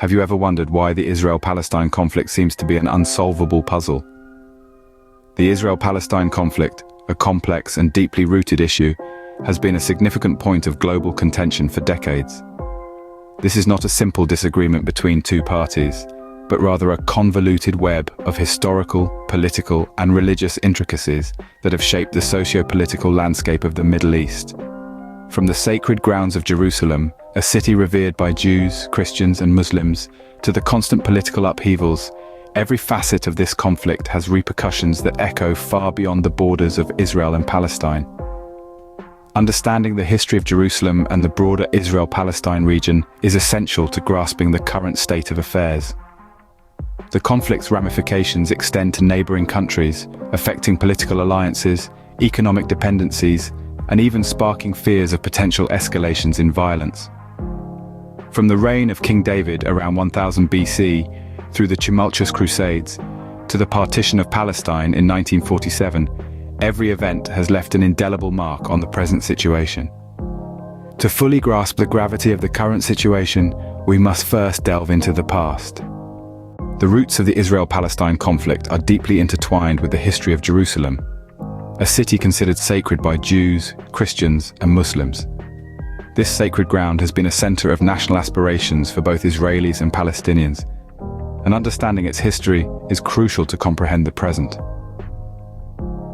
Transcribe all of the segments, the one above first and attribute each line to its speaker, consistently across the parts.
Speaker 1: Have you ever wondered why the Israel-Palestine conflict seems to be an unsolvable puzzle? The Israel-Palestine conflict, a complex and deeply rooted issue, has been a significant point of global contention for decades. This is not a simple disagreement between two parties, but rather a convoluted web of historical, political, and religious intricacies that have shaped the socio-political landscape of the Middle East. From the sacred grounds of Jerusalem, a city revered by Jews, Christians, and Muslims, to the constant political upheavals, every facet of this conflict has repercussions that echo far beyond the borders of Israel and Palestine. Understanding the history of Jerusalem and the broader Israel-Palestine region is essential to grasping the current state of affairs. The conflict's ramifications extend to neighboring countries, affecting political alliances, economic dependencies, and even sparking fears of potential escalations in violence. From the reign of King David around 1000 BC, through the tumultuous Crusades, to the partition of Palestine in 1947, every event has left an indelible mark on the present situation. To fully grasp the gravity of the current situation, we must first delve into the past. The roots of the Israel-Palestine conflict are deeply intertwined with the history of Jerusalem, a city considered sacred by Jews, Christians, and Muslims. This sacred ground has been a center of national aspirations for both Israelis and Palestinians, and understanding its history is crucial to comprehend the present.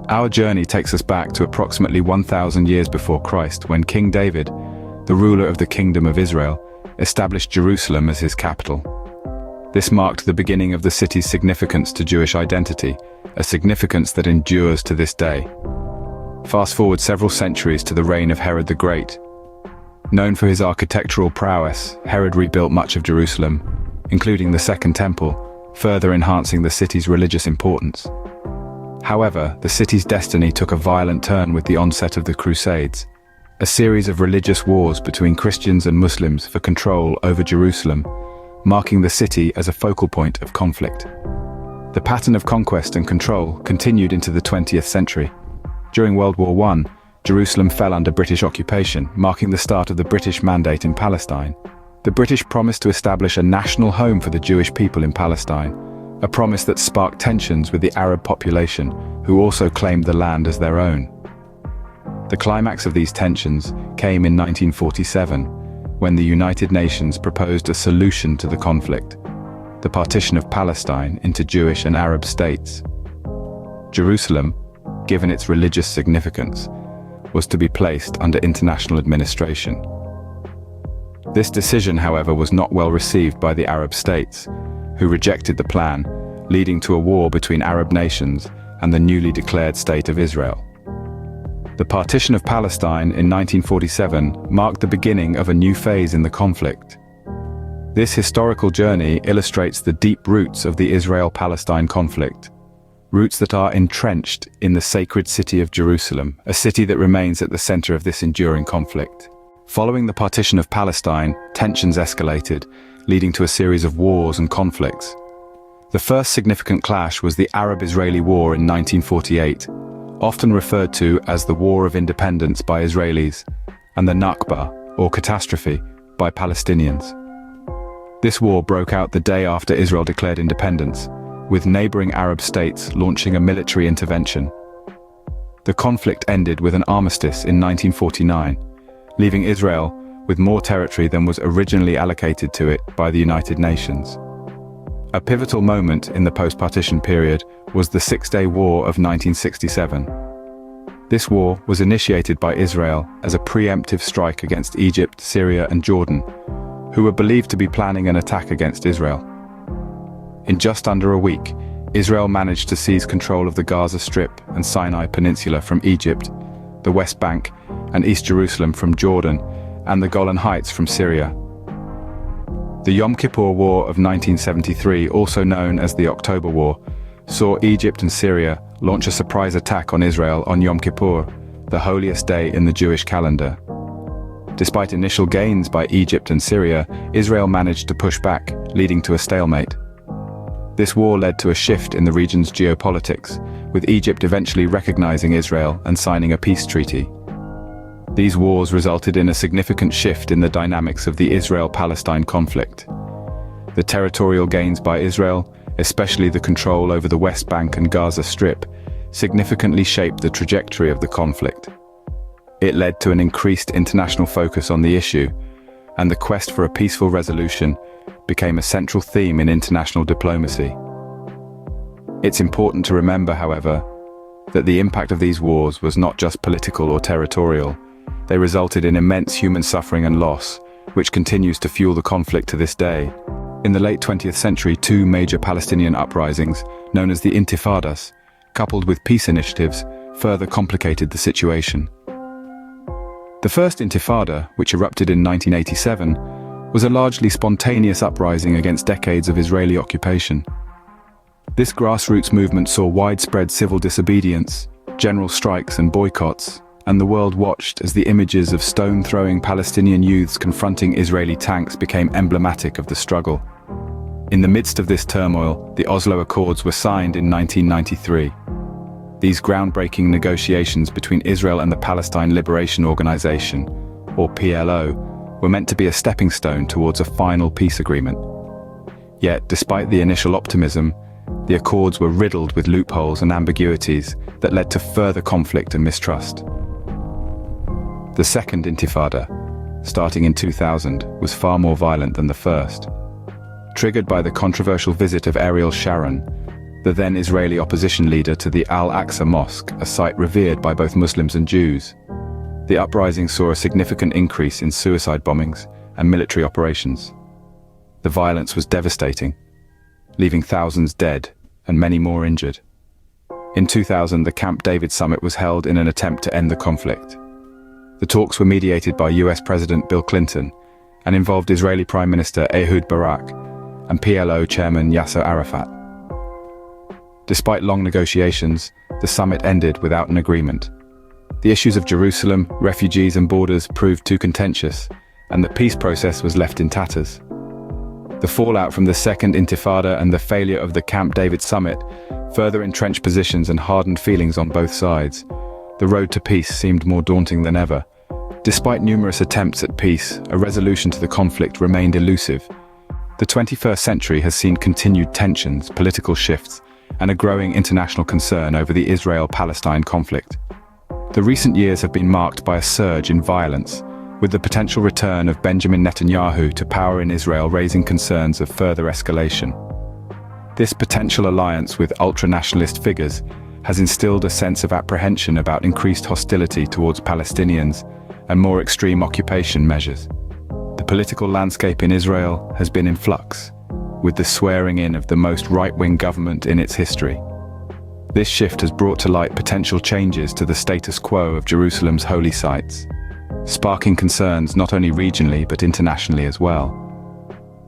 Speaker 1: Our journey takes us back to approximately 1000 years before Christ, when King David, the ruler of the Kingdom of Israel, established Jerusalem as his capital. This marked the beginning of the city's significance to Jewish identity, a significance that endures to this day. Fast forward several centuries to the reign of Herod the Great. Known for his architectural prowess, Herod rebuilt much of Jerusalem, including the Second Temple, further enhancing the city's religious importance. However, the city's destiny took a violent turn with the onset of the Crusades, a series of religious wars between Christians and Muslims for control over Jerusalem, marking the city as a focal point of conflict. The pattern of conquest and control continued into the 20th century. During World War I, Jerusalem fell under British occupation, marking the start of the British Mandate in Palestine. The British promised to establish a national home for the Jewish people in Palestine, a promise that sparked tensions with the Arab population, who also claimed the land as their own. The climax of these tensions came in 1947, when the United Nations proposed a solution to the conflict: the partition of Palestine into Jewish and Arab states. Jerusalem, given its religious significance, was to be placed under international administration. This decision, however, was not well received by the Arab states, who rejected the plan, leading to a war between Arab nations and the newly declared State of Israel. The partition of Palestine in 1947 marked the beginning of a new phase in the conflict. This historical journey illustrates the deep roots of the Israel-Palestine conflict, roots that are entrenched in the sacred city of Jerusalem, a city that remains at the center of this enduring conflict. Following the partition of Palestine, tensions escalated, leading to a series of wars and conflicts. The first significant clash was the Arab-Israeli War in 1948, often referred to as the War of Independence by Israelis, and the Nakba, or catastrophe, by Palestinians. This war broke out the day after Israel declared independence, with neighboring Arab states launching a military intervention. The conflict ended with an armistice in 1949, leaving Israel with more territory than was originally allocated to it by the United Nations. A pivotal moment in the post-partition period was the Six-Day War of 1967. This war was initiated by Israel as a preemptive strike against Egypt, Syria, and Jordan, who were believed to be planning an attack against Israel. In just under a week, Israel managed to seize control of the Gaza Strip and Sinai Peninsula from Egypt, the West Bank and East Jerusalem from Jordan, and the Golan Heights from Syria. The Yom Kippur War of 1973, also known as the October War, saw Egypt and Syria launch a surprise attack on Israel on Yom Kippur, the holiest day in the Jewish calendar. Despite initial gains by Egypt and Syria, Israel managed to push back, leading to a stalemate. This war led to a shift in the region's geopolitics, with Egypt eventually recognizing Israel and signing a peace treaty. These wars resulted in a significant shift in the dynamics of the Israel-Palestine conflict. The territorial gains by Israel, especially the control over the West Bank and Gaza Strip, significantly shaped the trajectory of the conflict. It led to an increased international focus on the issue, and the quest for a peaceful resolution became a central theme in international diplomacy. It's important to remember, however, that the impact of these wars was not just political or territorial. They resulted in immense human suffering and loss, which continues to fuel the conflict to this day. In the late 20th century, two major Palestinian uprisings, known as the Intifadas, coupled with peace initiatives, further complicated the situation. The first Intifada, which erupted in 1987, was a largely spontaneous uprising against decades of Israeli occupation. This grassroots movement saw widespread civil disobedience, general strikes and boycotts, and the world watched as the images of stone-throwing Palestinian youths confronting Israeli tanks became emblematic of the struggle. In the midst of this turmoil, the Oslo Accords were signed in 1993. These groundbreaking negotiations between Israel and the Palestine Liberation Organization, or PLO, were meant to be a stepping stone towards a final peace agreement. Yet, despite the initial optimism, the accords were riddled with loopholes and ambiguities that led to further conflict and mistrust. The second Intifada, starting in 2000, was far more violent than the first. Triggered by the controversial visit of Ariel Sharon, the then Israeli opposition leader to the Al-Aqsa Mosque, a site revered by both Muslims and Jews, the uprising saw a significant increase in suicide bombings and military operations. The violence was devastating, leaving thousands dead and many more injured. In 2000, the Camp David summit was held in an attempt to end the conflict. The talks were mediated by US President Bill Clinton and involved Israeli Prime Minister Ehud Barak and PLO Chairman Yasser Arafat. Despite long negotiations, the summit ended without an agreement. The issues of Jerusalem, refugees and borders proved too contentious, and the peace process was left in tatters. The fallout from the Second Intifada and the failure of the Camp David summit further entrenched positions and hardened feelings on both sides. The road to peace seemed more daunting than ever. Despite numerous attempts at peace, a resolution to the conflict remained elusive. The 21st century has seen continued tensions, political shifts, and a growing international concern over the Israel-Palestine conflict. The recent years have been marked by a surge in violence, with the potential return of Benjamin Netanyahu to power in Israel raising concerns of further escalation. This potential alliance with ultra-nationalist figures has instilled a sense of apprehension about increased hostility towards Palestinians and more extreme occupation measures. The political landscape in Israel has been in flux, with the swearing in of the most right-wing government in its history. This shift has brought to light potential changes to the status quo of Jerusalem's holy sites, sparking concerns not only regionally but internationally as well.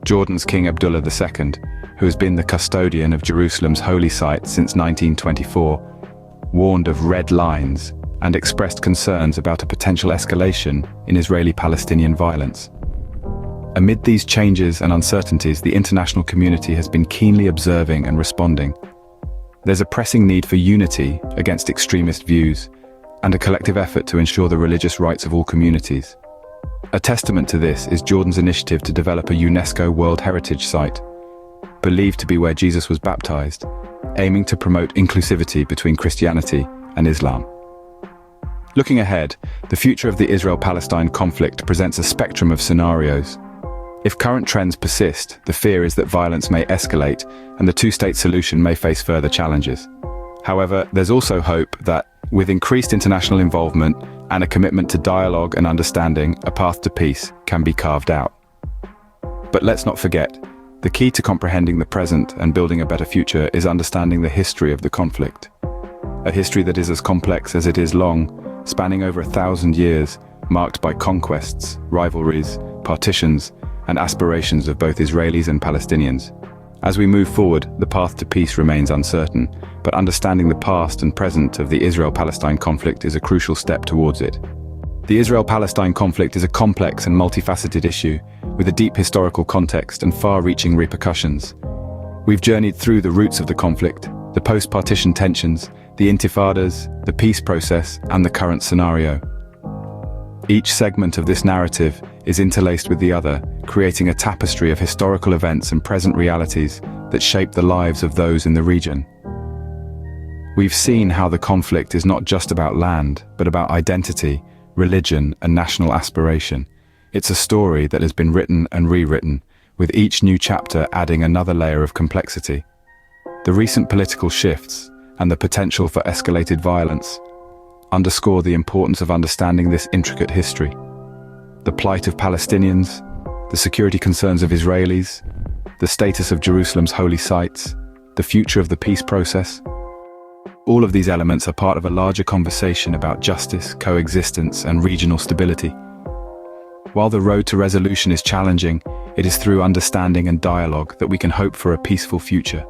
Speaker 1: Jordan's King Abdullah II, who has been the custodian of Jerusalem's holy sites since 1924, warned of red lines and expressed concerns about a potential escalation in Israeli-Palestinian violence. Amid these changes and uncertainties, the international community has been keenly observing and responding. There's a pressing need for unity against extremist views and a collective effort to ensure the religious rights of all communities. A testament to this is Jordan's initiative to develop a UNESCO World Heritage Site, believed to be where Jesus was baptized, aiming to promote inclusivity between Christianity and Islam. Looking ahead, the future of the Israel-Palestine conflict presents a spectrum of scenarios. If current trends persist, the fear is that violence may escalate and the two-state solution may face further challenges. However, there's also hope that, with increased international involvement and a commitment to dialogue and understanding, a path to peace can be carved out. But let's not forget, the key to comprehending the present and building a better future is understanding the history of the conflict. A history that is as complex as it is long, spanning over 1,000 years, marked by conquests, rivalries, partitions, and aspirations of both Israelis and Palestinians. As we move forward, the path to peace remains uncertain, but understanding the past and present of the Israel-Palestine conflict is a crucial step towards it. The Israel-Palestine conflict is a complex and multifaceted issue, with a deep historical context and far-reaching repercussions. We've journeyed through the roots of the conflict, the post-partition tensions, the intifadas, the peace process, and the current scenario. Each segment of this narrative is interlaced with the other, creating a tapestry of historical events and present realities that shape the lives of those in the region. We've seen how the conflict is not just about land, but about identity, religion, and national aspiration. It's a story that has been written and rewritten, with each new chapter adding another layer of complexity. The recent political shifts and the potential for escalated violence underscore the importance of understanding this intricate history. The plight of Palestinians, the security concerns of Israelis, the status of Jerusalem's holy sites, the future of the peace process. All of these elements are part of a larger conversation about justice, coexistence, and regional stability. While the road to resolution is challenging, it is through understanding and dialogue that we can hope for a peaceful future.